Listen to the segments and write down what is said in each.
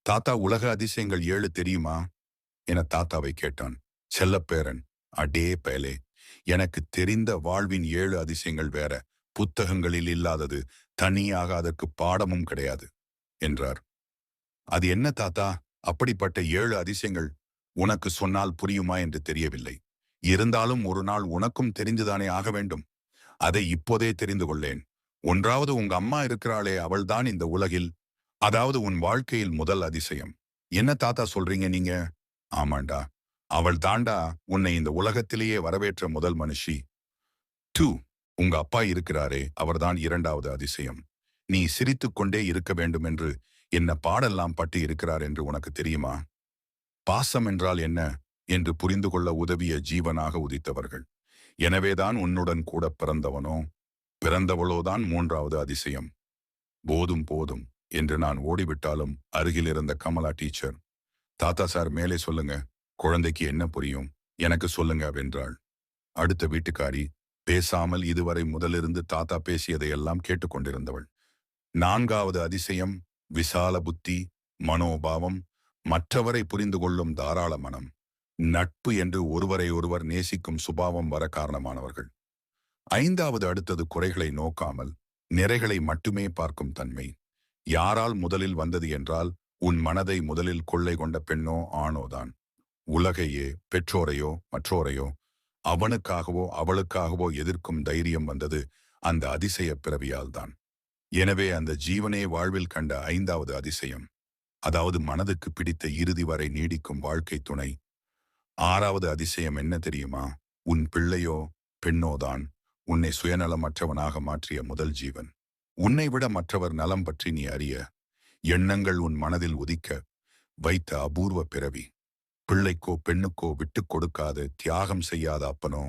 தாத்தா, உலக அதிசயங்கள் 7 தெரியுமா என தாத்தாவை கேட்டான். செல்லப்பேரன், அடே பயலே, எனக்கு தெரிந்த வாழ்வின் 7 அதிசயங்கள் வேற. புத்தகங்களில் இல்லாதது, தனியாக அதற்கு பாடமும் கிடையாது என்றார். அது என்ன தாத்தா? அப்படிப்பட்ட 7 அதிசயங்கள் உனக்கு சொன்னால் புரியுமா என்று தெரியவில்லை. இருந்தாலும் ஒரு நாள் உனக்கும் தெரிந்துதானே ஆக வேண்டும். அதை இப்போதே தெரிந்து கொள்ளேன். ஒன்றாவது, உங்க அம்மா இருக்கிறாளே, அவள்தான் இந்த உலகில், அதாவது உன் வாழ்க்கையில் முதல் அதிசயம். என்ன தாத்தா சொல்றீங்க நீங்க? ஆமாண்டா, அவள் தாண்டா உன்னை இந்த உலகத்திலேயே வரவேற்ற முதல் மனுஷி. 2, உங்க அப்பா இருக்கிறாரே, அவர்தான் இரண்டாவது அதிசயம். நீ சிரித்துக் கொண்டே இருக்க வேண்டும் என்று என்ன பாடெல்லாம் பட்டு இருக்கிறார் என்று உனக்கு தெரியுமா? பாசம் என்றால் என்ன என்று புரிந்து கொள்ள உதவிய ஜீவனாக உதித்தவர்கள். எனவேதான் உன்னுடன் கூட பிறந்தவளோதான் மூன்றாவது அதிசயம். போதும் போதும் என்று நான் ஓடிவிட்டாலும் அருகில் இருந்த கமலா டீச்சர், தாத்தா சார், மேலே சொல்லுங்க, குழந்தைக்கு என்ன புரியும், எனக்கு சொல்லுங்க வென்றாள். அடுத்த வீட்டுக்காரி பேசாமல் இதுவரை முதலிருந்து தாத்தா பேசியதையெல்லாம் கேட்டுக்கொண்டிருந்தவள். நான்காவது அதிசயம் விசால புத்தி, மனோபாவம், மற்றவரை புரிந்து கொள்ளும் தாராள மனம், நட்பு என்று ஒருவரை ஒருவர் நேசிக்கும் சுபாவம் வர காரணமானவர்கள். ஐந்தாவது அடுத்தது குறைகளை நோக்காமல் நிறைகளை மட்டுமே பார்க்கும் தன்மை. யாரால் முதலில் வந்தது என்றால் உன் மனதை முதலில் கொள்ளை கொண்ட பெண்ணோ ஆணோதான். உலகையே, பெற்றோரையோ மற்றோரையோ அவனுக்காகவோ அவளுக்காகவோ எதிர்க்கும் தைரியம் வந்தது அந்த அதிசய பிறவியால் தான். எனவே அந்த ஜீவனே வாழ்வில் கண்ட ஐந்தாவது அதிசயம், அதாவது மனதுக்கு பிடித்த இறுதி வரை நீடிக்கும் வாழ்க்கை துணை. ஆறாவது அதிசயம் என்ன தெரியுமா? உன் பிள்ளையோ பெண்ணோதான் உன்னை சுயநலமற்றவனாக மாற்றிய முதல் ஜீவன். உன்னை விட மற்றவர் நலம் பற்றி நீ அறிய எண்ணங்கள் உன் மனதில் உதிக்க வைத்த அபூர்வ பிறவி. பிள்ளைக்கோ பெண்ணுக்கோ விட்டுக் கொடுக்காத, தியாகம் செய்யாத அப்பனோ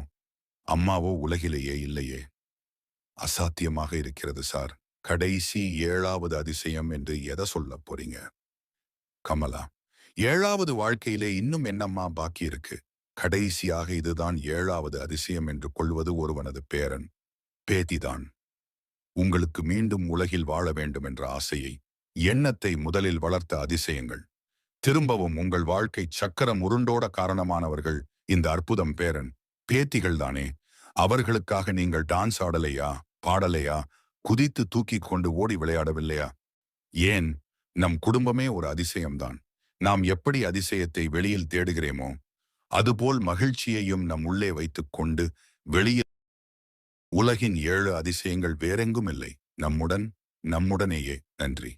அம்மாவோ உலகிலேயே இல்லையே. அசாத்தியமாக இருக்கிறது சார். கடைசி ஏழாவது அதிசயம் என்று எதை சொல்ல போறீங்க? கமலா, ஏழாவது வாழ்க்கையிலே இன்னும் என்னம்மா பாக்கி இருக்கு? கடைசியாக இதுதான் ஏழாவது அதிசயம் என்று கொள்வது ஒருவனது பேரன், பேத்திதான். உங்களுக்கு மீண்டும் உலகில் வாழ வேண்டும் என்ற ஆசையை, எண்ணத்தை முதலில் வளர்த்த அதிசயங்கள். திரும்பவும் உங்கள் வாழ்க்கை சக்கரம் உருண்டோட காரணமானவர்கள் இந்த அற்புதம் பேரன், பேத்திகள் தானே. அவர்களுக்காக நீங்கள் டான்ஸ் ஆடலையா, பாடலையா, குதித்து தூக்கி கொண்டு ஓடி விளையாடவில்லையா? ஏன், நம் குடும்பமே ஒரு அதிசயம்தான். நாம் எப்படி அதிசயத்தை வெளியில் தேடுகிறேமோ அதுபோல் மகிழ்ச்சியையும் நம் உள்ளே வைத்துக் கொண்டு வெளியில். உலகின் 7 அதிசயங்கள் வேறெங்கும் இல்லை, நம்முடனேயே. நன்றி.